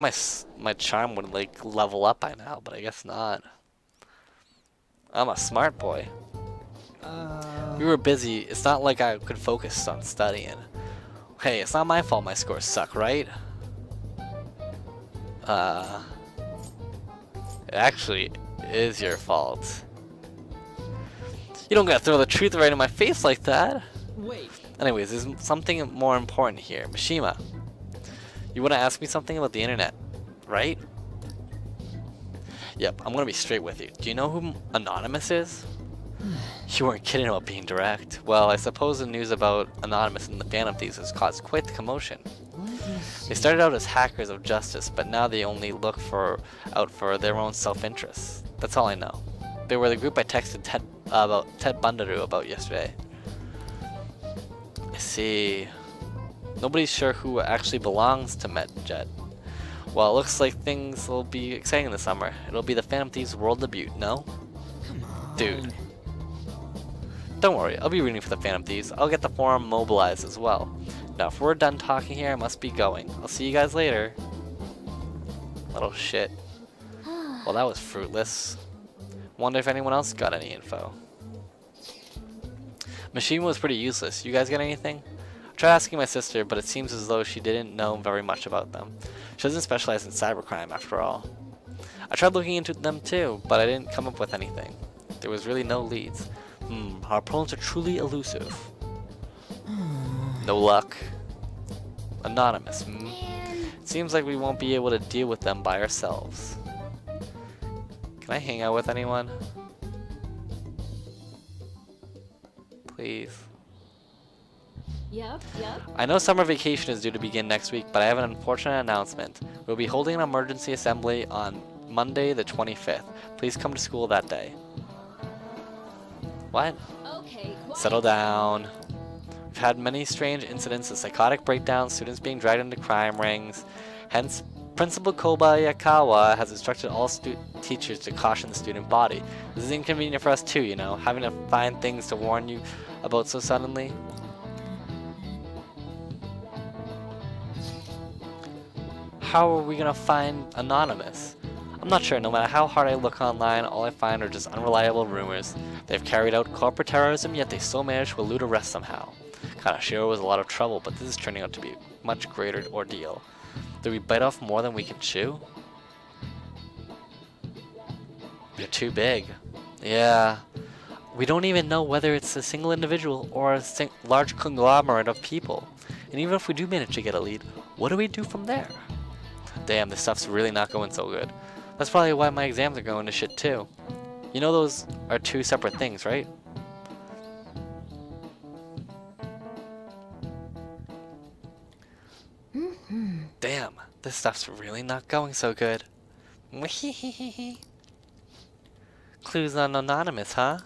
my charm would like level up by now, but I guess not. I'm a smart boy. We were busy. It's not like I could focus on studying. Hey, it's not my fault my scores suck, right? It actually is your fault. You don't gotta throw the truth right in my face like that. Wait. Anyways, there's something more important here. Mishima, you wanna ask me something about the internet, right? Yep, I'm gonna be straight with you. Do you know who Anonymous is? You weren't kidding about being direct. Well, I suppose the news about Anonymous and the Phantom Thieves has caused quite the commotion. They started out as hackers of justice, but now they only look out for their own self-interest. That's all I know. They were the group I texted Ted Bundaroo about yesterday. I see. Nobody's sure who actually belongs to MetJet. Well, it looks like things will be exciting this summer. It'll be the Phantom Thieves world debut, no? Come on. Dude. Don't worry, I'll be rooting for the Phantom Thieves. I'll get the forum mobilized as well. Now, if we're done talking here, I must be going. I'll see you guys later. Little shit. Well, that was fruitless. Wonder if anyone else got any info. Machine was pretty useless. You guys got anything? I tried asking my sister, but it seems as though she didn't know very much about them. She doesn't specialize in cybercrime, after all. I tried looking into them too, but I didn't come up with anything. There was really no leads. Our opponents are truly elusive. No luck. Anonymous. It seems like we won't be able to deal with them by ourselves. Can I hang out with anyone? Please. Yep. I know summer vacation is due to begin next week, but I have an unfortunate announcement. We'll be holding an emergency assembly on Monday the 25th. Please come to school that day. What? Okay. Settle down. We've had many strange incidents of psychotic breakdowns, students being dragged into crime rings. Hence, Principal Kobayakawa has instructed all teachers to caution the student body. This is inconvenient for us too, you know, having to find things to warn you about so suddenly. How are we gonna find Anonymous? I'm not sure. No matter how hard I look online, all I find are just unreliable rumors. They've carried out corporate terrorism, yet they still managed to elude arrest somehow. Kanashiro was a lot of trouble, but this is turning out to be a much greater ordeal. Do we bite off more than we can chew? They're too big. Yeah. We don't even know whether it's a single individual or a large conglomerate of people. And even if we do manage to get a lead, what do we do from there? Damn, this stuff's really not going so good. That's probably why my exams are going to shit too. You know those are two separate things, right? Damn, this stuff's really not going so good. Clues on Anonymous, huh?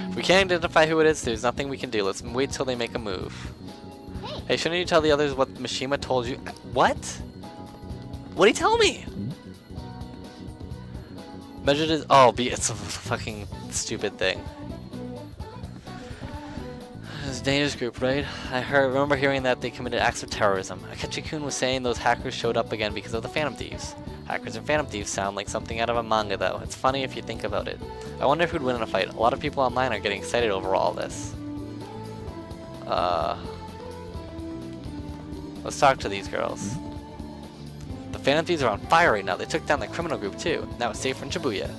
If we can't identify who it is, there's nothing we can do. Let's wait till they make a move. Hey, shouldn't you tell the others what Mishima told you? What? What'd he tell me? Measured as— oh, it's a fucking stupid thing. It's a dangerous group, right? Remember hearing that they committed acts of terrorism. Akechi-kun was saying those hackers showed up again because of the Phantom Thieves. Hackers and Phantom Thieves sound like something out of a manga though. It's funny if you think about it. I wonder who'd win in a fight. A lot of people online are getting excited over all this. Let's talk to these girls. The Phantom Thieves are on fire right now. They took down the criminal group too. Now it's safe in Shibuya.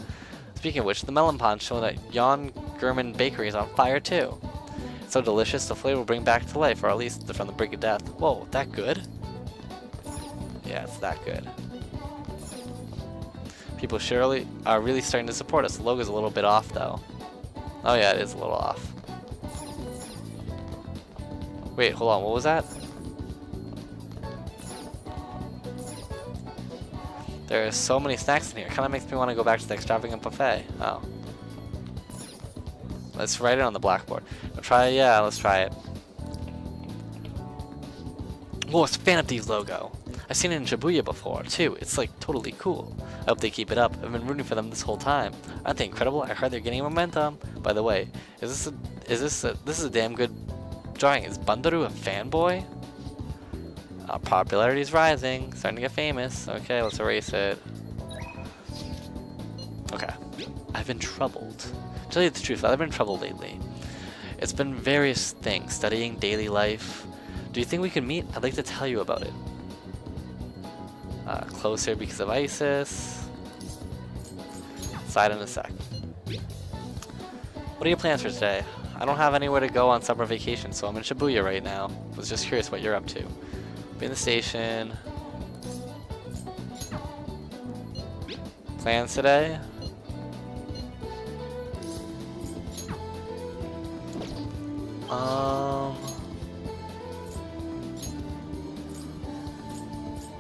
Speaking of which, the melon pond showing that Yon Gurman Bakery is on fire too. It's so delicious, the flavor will bring back to life, or at least from the brink of death. Whoa, that good? Yeah, it's that good. People surely are really starting to support us. The logo's a little bit off though. Oh yeah, it is a little off. Wait, hold on, what was that? There are so many snacks in here. Kinda makes me want to go back to the extravagant buffet. Oh. Let's write it on the blackboard. Let's try it. Whoa, it's Phantom Thieves logo. I've seen it in Shibuya before, too. It's like totally cool. I hope they keep it up. I've been rooting for them this whole time. Aren't they incredible? I heard they're getting momentum. By the way, this is a damn good drawing. Is Bundaru a fanboy? Popularity is rising, starting to get famous. Okay, let's erase it. Okay. I've been troubled. To tell you the truth, I've been troubled lately. It's been various things, studying, daily life. Do you think we could meet? I'd like to tell you about it. Closer because of Isis. Side in a sec. What are your plans for today? I don't have anywhere to go on summer vacation, so I'm in Shibuya right now. Was just curious what you're up to. Be in the station. Plans today?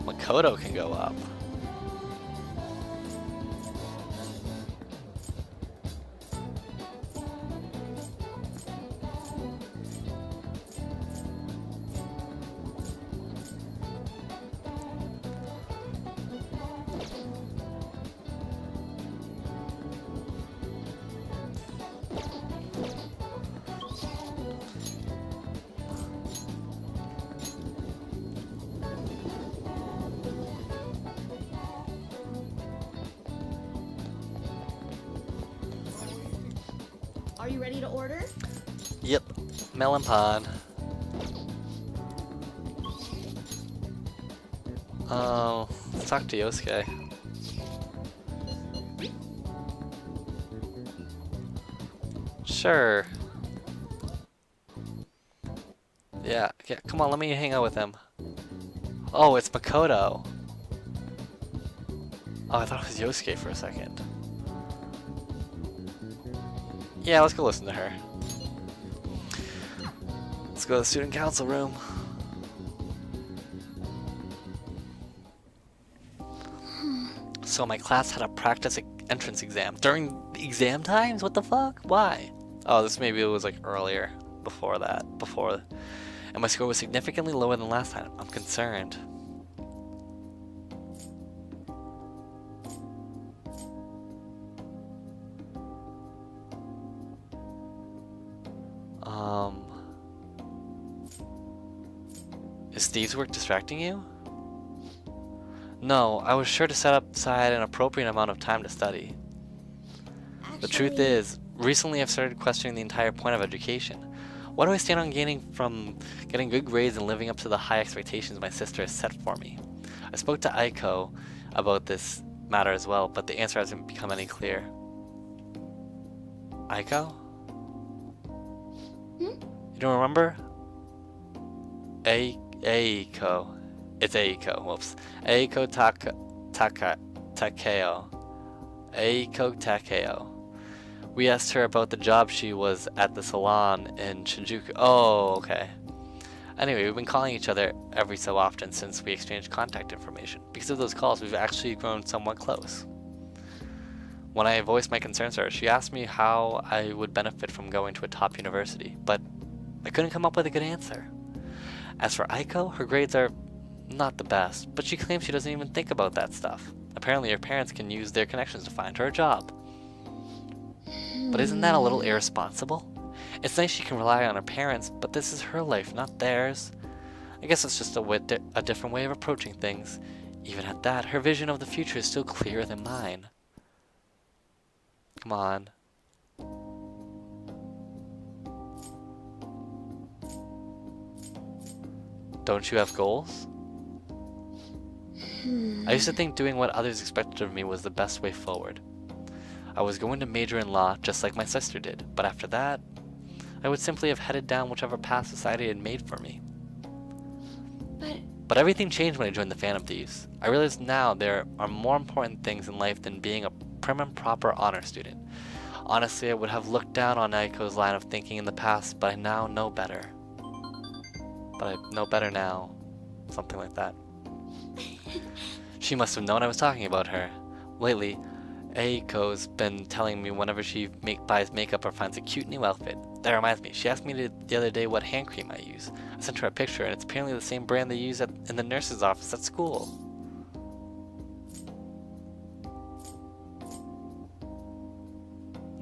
Makoto can go up. Are you ready to order? Yep, melon pod. Oh, let's talk to Yosuke. Sure. Yeah, come on, let me hang out with him. Oh, it's Makoto. Oh, I thought it was Yosuke for a second. Yeah, let's go listen to her. Let's go to the student council room. So my class had a practice entrance exam. During the exam times? What the fuck? Why? Oh, this maybe it was like earlier. Before that. And my score was significantly lower than last time. I'm concerned. Is Steve's work distracting you? No, I was sure to set aside an appropriate amount of time to study. The truth is, recently I've started questioning the entire point of education. What do I stand on gaining from getting good grades and living up to the high expectations my sister has set for me? I spoke to Aiko about this matter as well, but the answer hasn't become any clear. Aiko? You don't remember? Aiko. It's Aiko. Whoops. Aiko Takeo. Aiko Takeo. We asked her about the job she was at the salon in Shinjuku. Oh, okay. Anyway, we've been calling each other every so often since we exchanged contact information. Because of those calls, we've actually grown somewhat close. When I voiced my concerns to her, she asked me how I would benefit from going to a top university, but I couldn't come up with a good answer. As for Aiko, her grades are not the best, but she claims she doesn't even think about that stuff. Apparently her parents can use their connections to find her a job. But isn't that a little irresponsible? It's nice she can rely on her parents, but this is her life, not theirs. I guess it's just a different way of approaching things. Even at that, her vision of the future is still clearer than mine. Come on. Don't you have goals? I used to think doing what others expected of me was the best way forward. I was going to major in law just like my sister did, but after that, I would simply have headed down whichever path society had made for me. But everything changed when I joined the Phantom Thieves. I realize now there are more important things in life than being a prim and proper honor student. Honestly, I would have looked down on Aiko's line of thinking in the past, but I now know better. But I know better now. Something like that. She must have known I was talking about her. Lately, Aiko's been telling me whenever she buys makeup or finds a cute new outfit. That reminds me, she asked me the other day what hand cream I use. I sent her a picture and it's apparently the same brand they use in the nurse's office at school.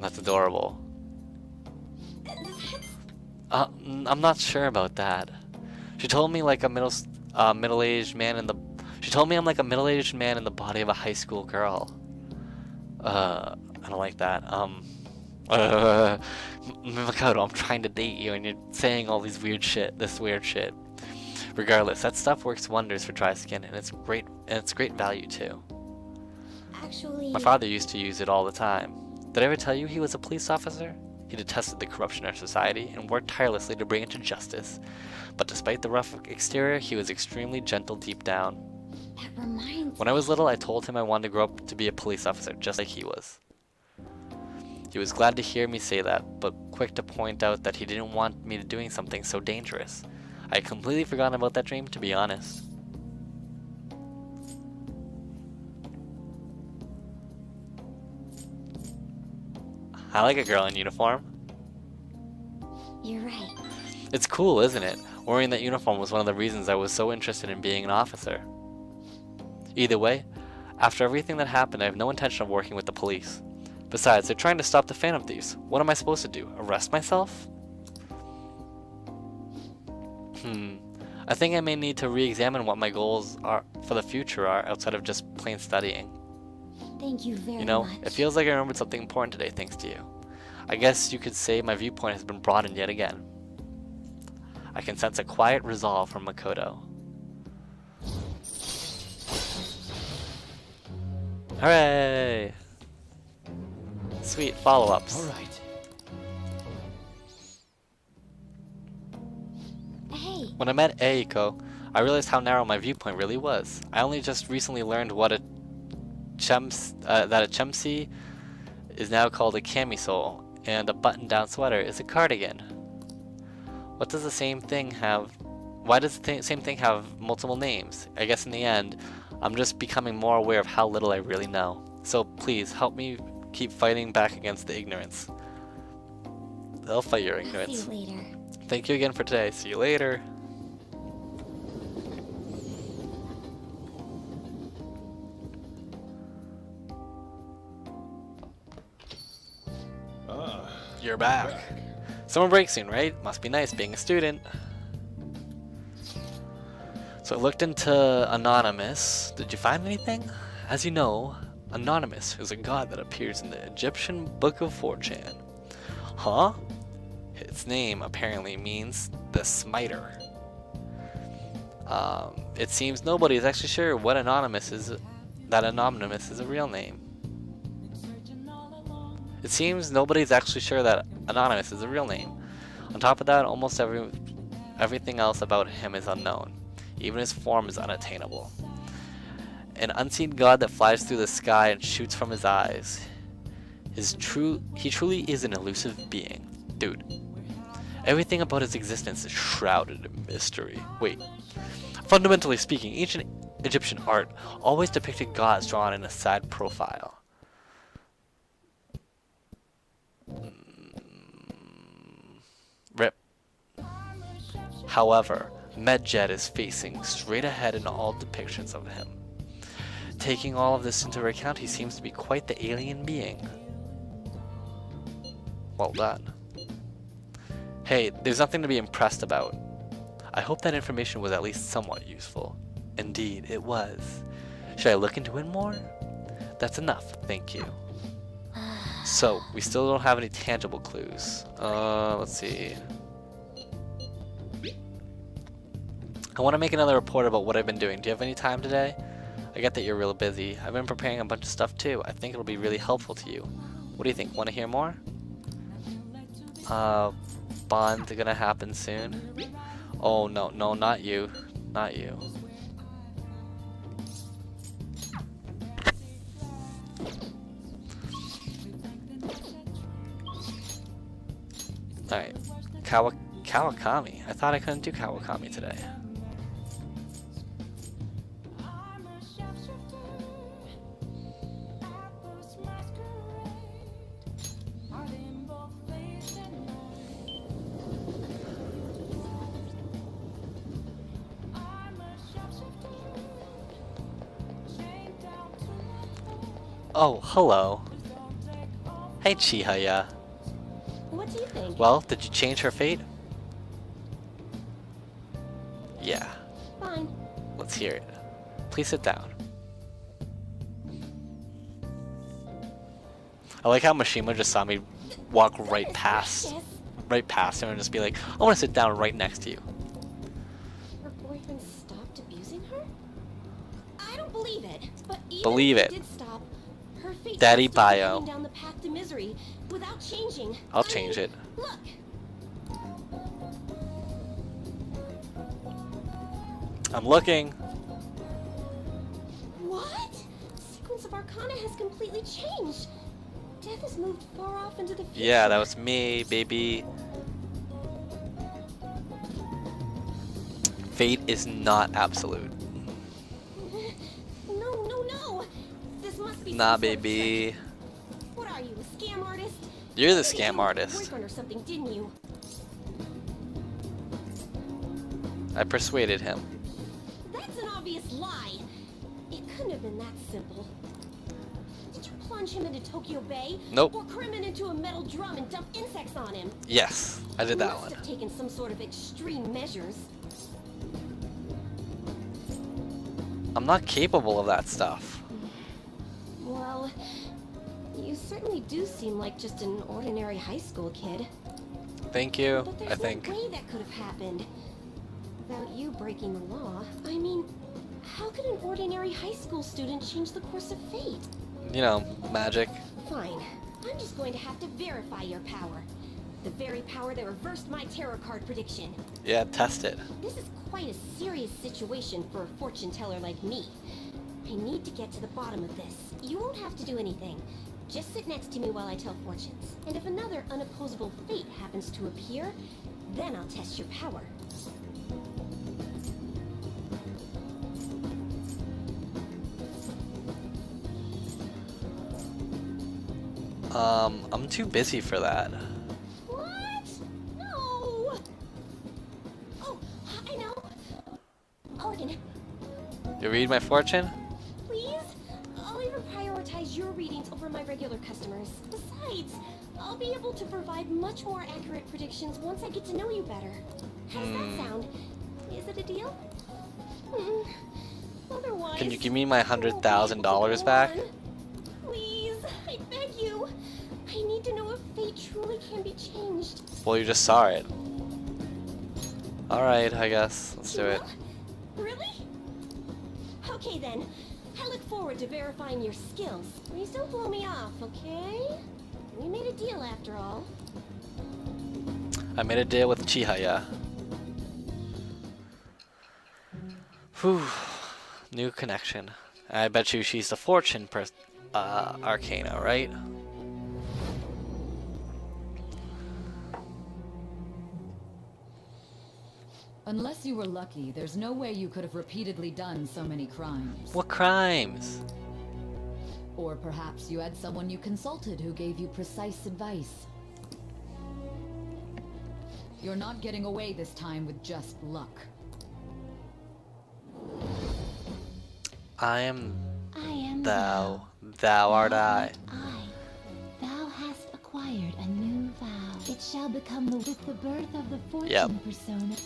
That's adorable. I'm not sure about that. She told me like a middle-aged man in the. She told me I'm like a middle-aged man in the body of a high school girl. I don't like that. Makoto, I'm trying to date you, and you're saying all these weird shit. This weird shit. Regardless, that stuff works wonders for dry skin, and it's great value too. Actually, My father used to use it all the time. Did I ever tell you he was a police officer? He detested the corruption in our society and worked tirelessly to bring it to justice. But despite the rough exterior, he was extremely gentle deep down. that reminds When I was little, I told him I wanted to grow up to be a police officer, just like he was. He was glad to hear me say that, but quick to point out that he didn't want me doing something so dangerous. I had completely forgotten about that dream, to be honest. I like a girl in uniform. You're right. It's cool, isn't it? Wearing that uniform was one of the reasons I was so interested in being an officer. Either way, after everything that happened, I have no intention of working with the police. Besides, they're trying to stop the Phantom Thieves. What am I supposed to do? Arrest myself? I think I may need to re-examine what my goals are for the future are outside of just plain studying. Thank you very You know, much. it feels like I remembered something important today thanks to you. I guess you could say my viewpoint has been broadened yet again. I can sense a quiet resolve from Makoto. Hooray! Sweet follow-ups. Alright. Hey, When I met Eiko, I realized how narrow my viewpoint really was. I only just recently learned what that a chemsi is now called a camisole, and a button-down sweater is a cardigan. What does the same thing have? Why does the same thing have multiple names? I guess in the end, I'm just becoming more aware of how little I really know. So please help me keep fighting back against the ignorance. They'll fight your I'll see ignorance. you later. Thank you again for today. See you later. You're back. Summer break soon, right? Must be nice being a student. So I looked into Anonymous. Did you find anything? As you know, Anonymous is a god that appears in the Egyptian Book of 4chan. Huh? Its name apparently means the Smiter. It seems nobody is actually sure what Anonymous is, that Anonymous is a real name. It seems nobody's actually sure that Anonymous is a real name. On top of that, almost everything else about him is unknown. Even his form is unattainable. An unseen god that flies through the sky and shoots from his eyes. He truly is an elusive being. Dude, everything about his existence is shrouded in mystery. Wait, fundamentally speaking, ancient Egyptian art always depicted gods drawn in a side profile. Rip. However, Medjed is facing straight ahead in all depictions of him. Taking all of this into account, he seems to be quite the alien being. Well done. Hey, there's nothing to be impressed about. I hope that information was at least somewhat useful. Indeed, it was. Should I look into it more? That's enough, thank you. So, we still don't have any tangible clues. Let's see. I want to make another report about what I've been doing. Do you have any time today? I get that you're real busy. I've been preparing a bunch of stuff too. I think it'll be really helpful to you. What do you think? Want to hear more? Bond's gonna happen soon. Oh no, no, not you. Not you. Alright. Kawakami. I thought I couldn't do Kawakami today. Oh, hello. Hey, Chihaya. What do you think? Well, did you change her fate? Yeah, Fine. let's hear it. Please sit down. I like how Mishima just saw me walk right past him and just be like, I want to sit down right next to you. Her boyfriend stopped abusing her? I don't believe it. But even Believe if it. he did stop, her fate Daddy was still bio. heading down the path to misery without changing. I'll I change mean, it. Look. I'm looking. What? Sequence of Arcana has completely changed. Death has moved far off into the future. Yeah, that was me, baby. Fate is not absolute. No. This must be Nah, some sort of baby. trick. What are you, a scam artist? You're the You scam told artist. your boyfriend or something, didn't you? I persuaded him. That's an obvious lie. It couldn't have been that simple. Did you plunge him into Tokyo Bay? Nope. Or cram him into a metal drum and dump insects on him? Yes, I did You that must one. have taken some sort of extreme measures. I'm not capable of that stuff. Well, you certainly do seem like just an ordinary high school kid. Thank you, But there's I think. no way that could have happened without you breaking the law. I mean, how could an ordinary high school student change the course of fate? You know, magic. Fine. I'm just going to have to verify your power. The very power that reversed my tarot card prediction. Yeah, test it. This is quite a serious situation for a fortune teller like me. I need to get to the bottom of this. You won't have to do anything. Just sit next to me while I tell fortunes. And if another unopposable fate happens to appear, then I'll test your power. I'm too busy for that. What? No! Oh, I know. Organ, You read my fortune? please? I'll even prioritize your readings over my regular customers. Besides, I'll be able to provide much more accurate predictions once I get to know you better. How does that sound? Is it a deal? Hmm. Otherwise, Can you give me my I won't be able to $100,000 go back? on. Please, I beg you. I need to know if fate truly can be changed. Well, you just saw it. Alright, I guess. Let's do it. Really? Okay then. I look forward to verifying your skills. Please don't blow me off, okay? We made a deal after all. I made a deal with Chihaya. Whew. New connection. I bet you she's the fortune arcana, right? Unless you were lucky, there's no way you could have repeatedly done so many crimes. What crimes? Or perhaps you had someone you consulted who gave you precise advice. You're not getting away this time with just luck. I am I am thou. Thou art I. Thou hast acquired a new vow. It shall become with the birth of the fortune Yep. persona.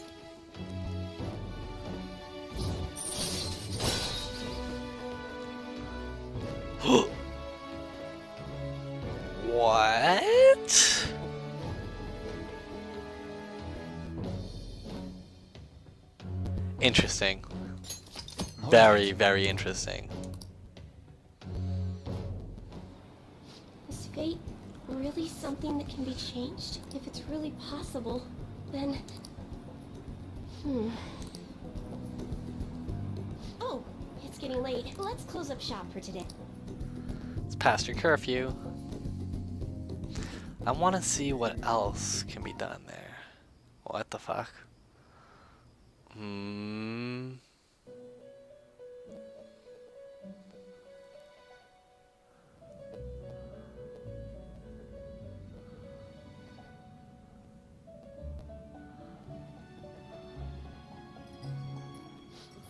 What? Interesting. Very, very interesting. Is fate really something that can be changed? If it's really possible, then... Oh, it's getting late. Let's close up shop for today. It's past your curfew. I want to see what else can be done there. What the fuck?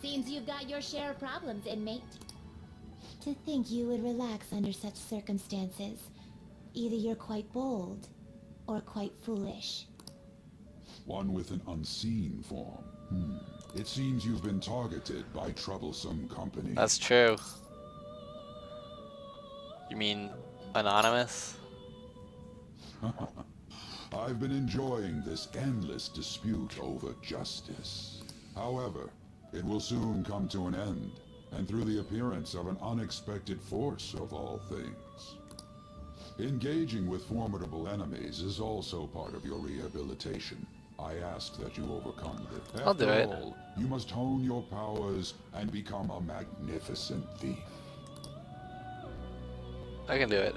Seems you've got your share of problems, inmate. To think you would relax under such circumstances. Either you're quite bold, or quite foolish. one with an unseen form. It seems you've been targeted by troublesome company. That's true. You mean Anonymous? I've been enjoying this endless dispute over justice. However, it will soon come to an end, and through the appearance of an unexpected force of all things. Engaging with formidable enemies is also part of your rehabilitation. I ask that you overcome this. I'll do it. After all, you must hone your powers and become a magnificent thief. I can do it.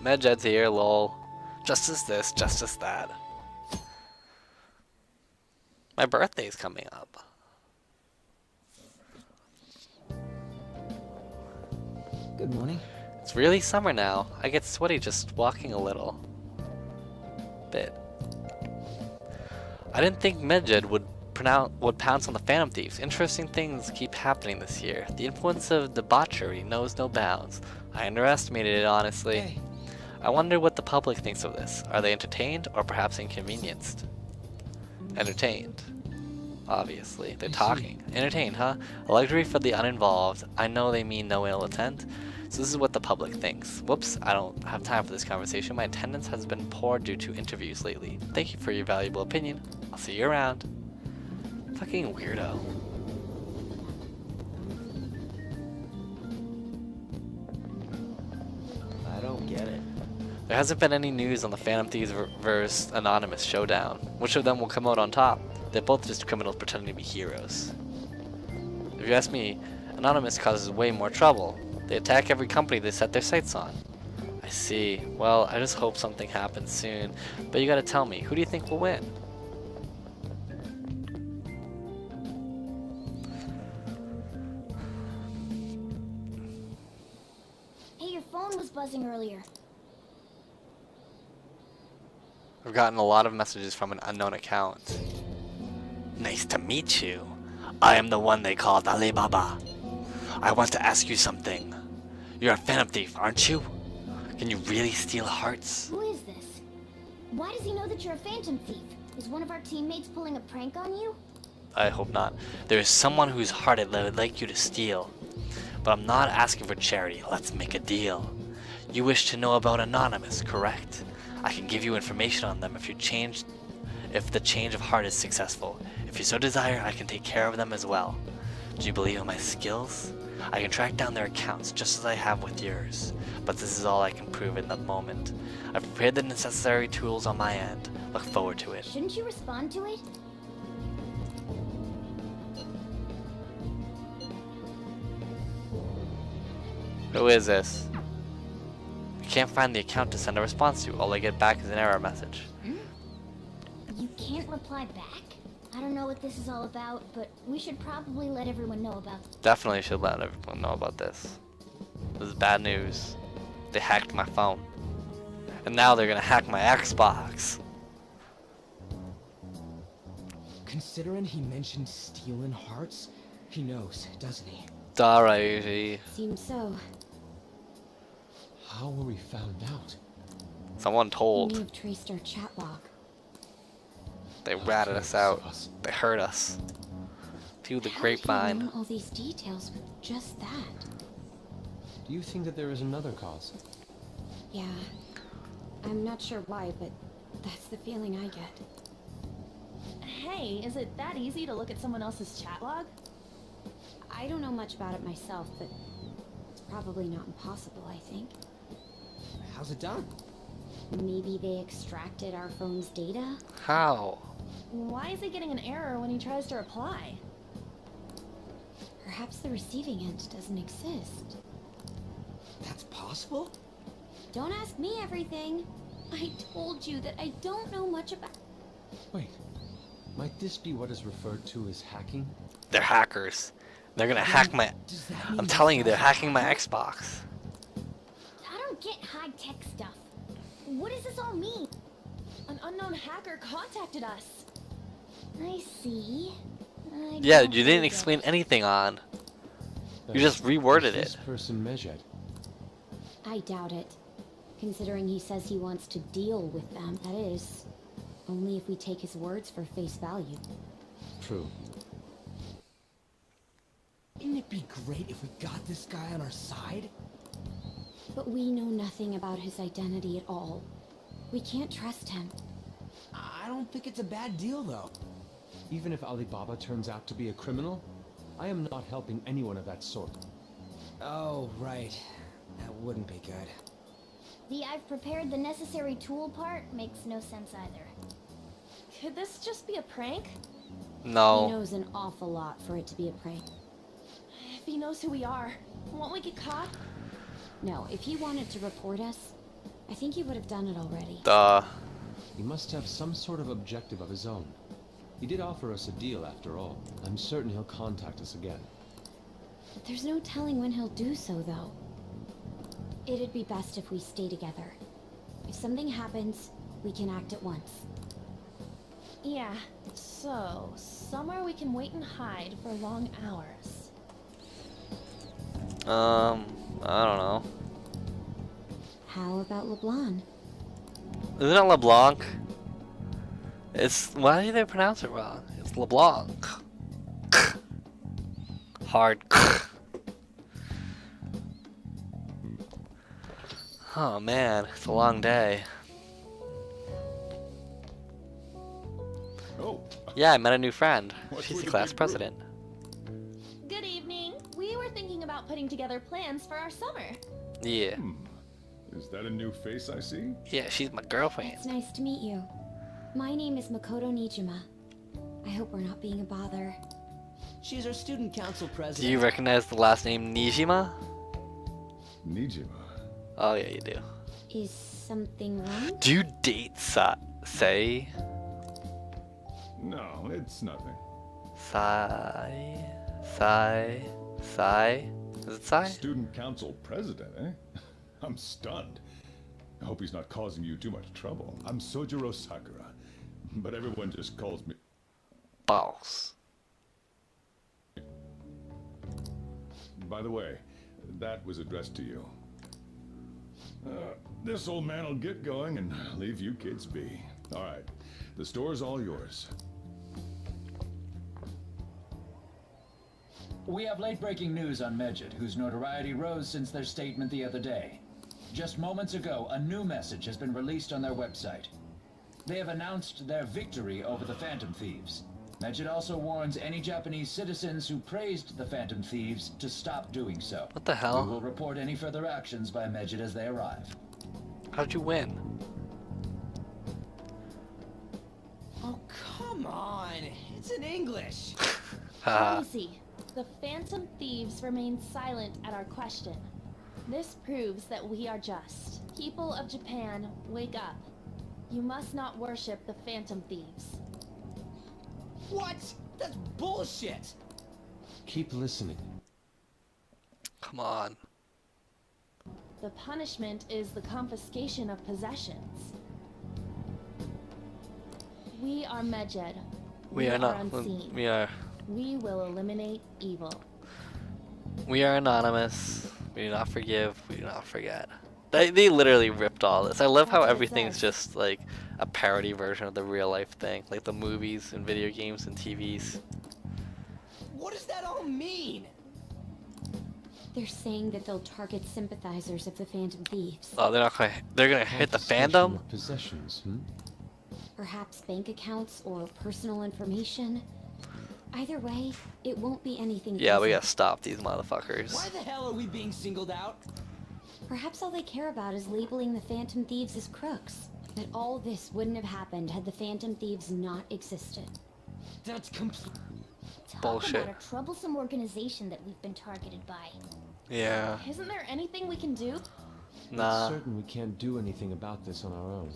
Medjed's here, lol. Just as this, just as that. My birthday's coming up. Good morning. It's really summer now. I get sweaty just walking a little bit. I didn't think Medjed would pounce on the Phantom Thieves. Interesting things keep happening this year. The influence of debauchery knows no bounds. I underestimated it, honestly. Hey. I wonder what the public thinks of this. Are they entertained or perhaps inconvenienced? Entertained. Obviously. They're talking. Entertained, huh? A luxury for the uninvolved. I know they mean no ill intent. So this is what the public thinks. Whoops, I don't have time for this conversation. My attendance has been poor due to interviews lately. Thank you for your valuable opinion. I'll see you around. Fucking weirdo. I don't get it. There hasn't been any news on the Phantom Thieves vs. Anonymous showdown. Which of them will come out on top? They're both just criminals pretending to be heroes. If you ask me, Anonymous causes way more trouble. They attack every company they set their sights on. I see. Well, I just hope something happens soon. But you gotta tell me, who do you think will win? Hey, your phone was buzzing earlier. I've gotten a lot of messages from an unknown account. Nice to meet you. I am the one they called Alibaba. I want to ask you something. You're a Phantom Thief, aren't you? Can you really steal hearts? Who is this? Why does he know that you're a Phantom Thief? Is one of our teammates pulling a prank on you? I hope not. There is someone whose heart I'd like you to steal. But I'm not asking for charity. Let's make a deal. You wish to know about Anonymous, correct? I can give you information on them if the change of heart is successful. If you so desire, I can take care of them as well. Do you believe in my skills? I can track down their accounts just as I have with yours, but this is all I can prove in the moment. I've prepared the necessary tools on my end. Look forward to it. Shouldn't you respond to it? Who is this? I can't find the account to send a response to. All I get back is an error message. You can't reply back? I don't know what this is all about, but we should probably let everyone know about it. Definitely should let everyone know about this. This is bad news. They hacked my phone. And now they're gonna hack my Xbox. Considering he mentioned stealing hearts, he knows, doesn't he? Alrighty. Seems so. How were we found out? Someone We may told. have traced our chat log. They ratted us out. They hurt us. Through the How grapevine. did he know all these details with just that? Do you think that there is another cause? Yeah. I'm not sure why, but that's the feeling I get. Hey, is it that easy to look at someone else's chat log? I don't know much about it myself, but it's probably not impossible, I think. How's it done? Maybe they extracted our phone's data? How? Why is he getting an error when he tries to reply? Perhaps the receiving end doesn't exist. That's possible? Don't ask me everything. I told you that I don't know much about... Wait, might this be what is referred to as hacking? They're hackers. They're gonna hack my... Does that mean I'm telling you, they're hacking my Xbox. I don't get high-tech stuff. What does this all mean? An unknown hacker contacted us. I see. I Yeah, don't you didn't get explain it. anything on. You Then just reworded is this it. person Mejed? I doubt it. considering he says he wants to deal with them. That is, only if we take his words for face value. True. Wouldn't it be great if we got this guy on our side? But we know nothing about his identity at all. We can't trust him. I don't think it's a bad deal, though. Even if Alibaba turns out to be a criminal, I am not helping anyone of that sort. Oh, right. That wouldn't be good. The "I've prepared the necessary tool" part makes no sense either. Could this just be a prank? He No. knows an awful lot for it to be a prank. If he knows who we are, won't we get caught? No, if he wanted to report us, I think he would have done it already. Duh. He must have some sort of objective of his own. He did offer us a deal after all. I'm certain he'll contact us again. But there's no telling when he'll do so, though. It'd be best if we stay together. If something happens, we can act at once. Yeah, so somewhere we can wait and hide for long hours. I don't know. How about LeBlanc? Isn't it LeBlanc? It's, why do they pronounce it wrong? It's LeBlanc. Hard. Oh man, it's a long day. Oh, Yeah, I met a new friend. What's She's with the the class big group? president. Good evening. We were thinking about putting together plans for our summer. Yeah. is that a new face I see? Yeah, she's my girlfriend. It's nice to meet you. My name is Makoto Nijima. I hope we're not being a bother. She's our student council Do president. you recognize the last name Nijima? Nijima. Oh yeah, you do. Is something wrong? Do you date Say? No, it's nothing. Sai? Is it Sai? Student council president, eh? I'm stunned. I hope he's not causing you too much trouble. I'm Sojiro Sakura, but everyone just calls me... Boss. By the way, that was addressed to you. This old man will get going and leave you kids be. All right, the store's all yours. We have late-breaking news on Medjed, whose notoriety rose since their statement the other day. Just moments ago, a new message has been released on their website. They have announced their victory over the Phantom Thieves. Medjed also warns any Japanese citizens who praised the Phantom Thieves to stop doing so. What the We hell? will report any further actions by Medjed as they arrive. How'd you win? Oh, come on. It's in English. Haha. Crazy. The Phantom Thieves remain silent at our question. This proves that we are just. People of Japan, wake up. You must not worship the Phantom Thieves. What? That's bullshit. Keep listening. Come on. The punishment is the confiscation of possessions. We are Medjed. We are not. unseen. We are. We will eliminate evil. We are anonymous. We do not forgive. We do not forget. They literally ripped all this. I love how That's what it everything's says. just like a parody version of the real life thing, like the movies and video games and TVs. What does that all mean? They're saying that they'll target sympathizers of the Phantom Thieves. Oh, they're not gonna. They're gonna hit the Confiscation fandom. of possessions, hmm? Perhaps bank accounts or personal information. Either way, it won't be anything Yeah, we easy. gotta stop these motherfuckers. Why the hell are we being singled out? Perhaps all they care about is labeling the Phantom Thieves as crooks. That all this wouldn't have happened had the Phantom Thieves not existed. That's complete. Talk Bullshit. about a troublesome organization that we've been targeted by. Yeah. Isn't there anything we can do? Nah. It's certain we can't do anything about this on our own.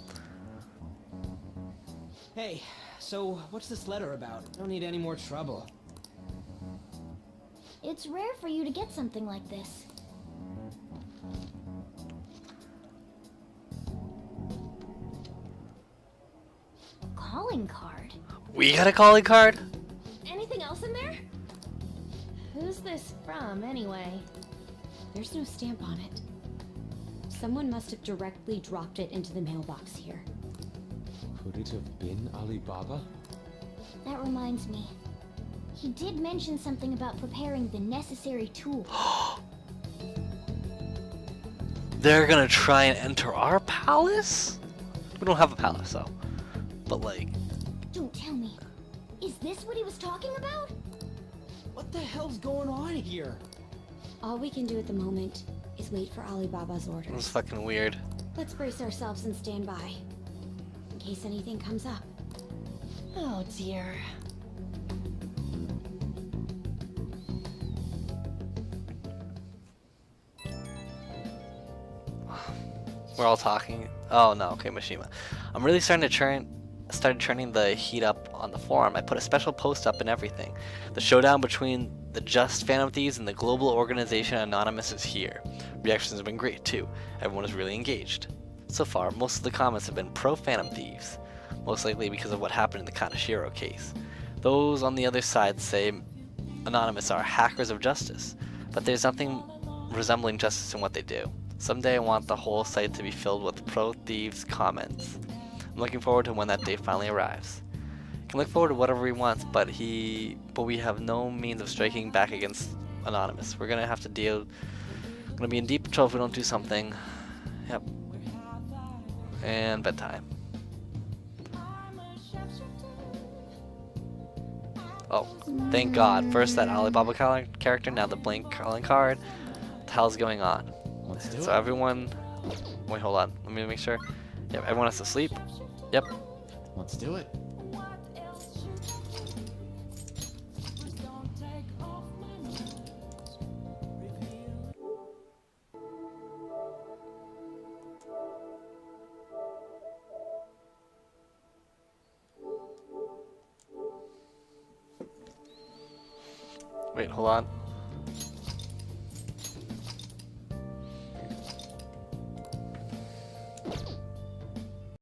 Hey, so what's this letter about? I don't need any more trouble. It's rare for you to get something like this. A calling card? We got a calling card. Anything else in there? Who's this from, anyway? There's no stamp on it. Someone must have directly dropped it into the mailbox here. Could it have been Alibaba? That reminds me. He did mention something about preparing the necessary tools. They're gonna try and enter our palace? We don't have a palace though. But like, Don't tell me. Is this what he was talking about? What the hell's going on here? All we can do at the moment is wait for Alibaba's it was orders. fucking weird. Let's brace ourselves and stand by. In case anything comes up. Oh dear. We're all talking. Oh no, okay, Mishima. I'm really starting to started turning the heat up on the forum. I put a special post up and everything. The showdown between the Just Phantom Thieves and the global organization Anonymous is here. Reactions have been great too. Everyone is really engaged. So far, most of the comments have been pro Phantom Thieves, most likely because of what happened in the Kaneshiro case. Those on the other side say Anonymous are hackers of justice, but there's nothing resembling justice in what they do. Someday I want the whole site to be filled with pro-thieves comments. I'm looking forward to when that day finally arrives. You can look forward to whatever he wants, but we have no means of striking back against Anonymous. We're gonna have to gonna be in deep trouble if we don't do something. Yep. And bedtime. Oh, thank God. First that Alibaba character, now the Blink calling card. What the hell's going on? Let's do So it. everyone, wait, hold on. Let me make sure. Yep, everyone has to sleep. Yep. Let's do it. Wait, hold on.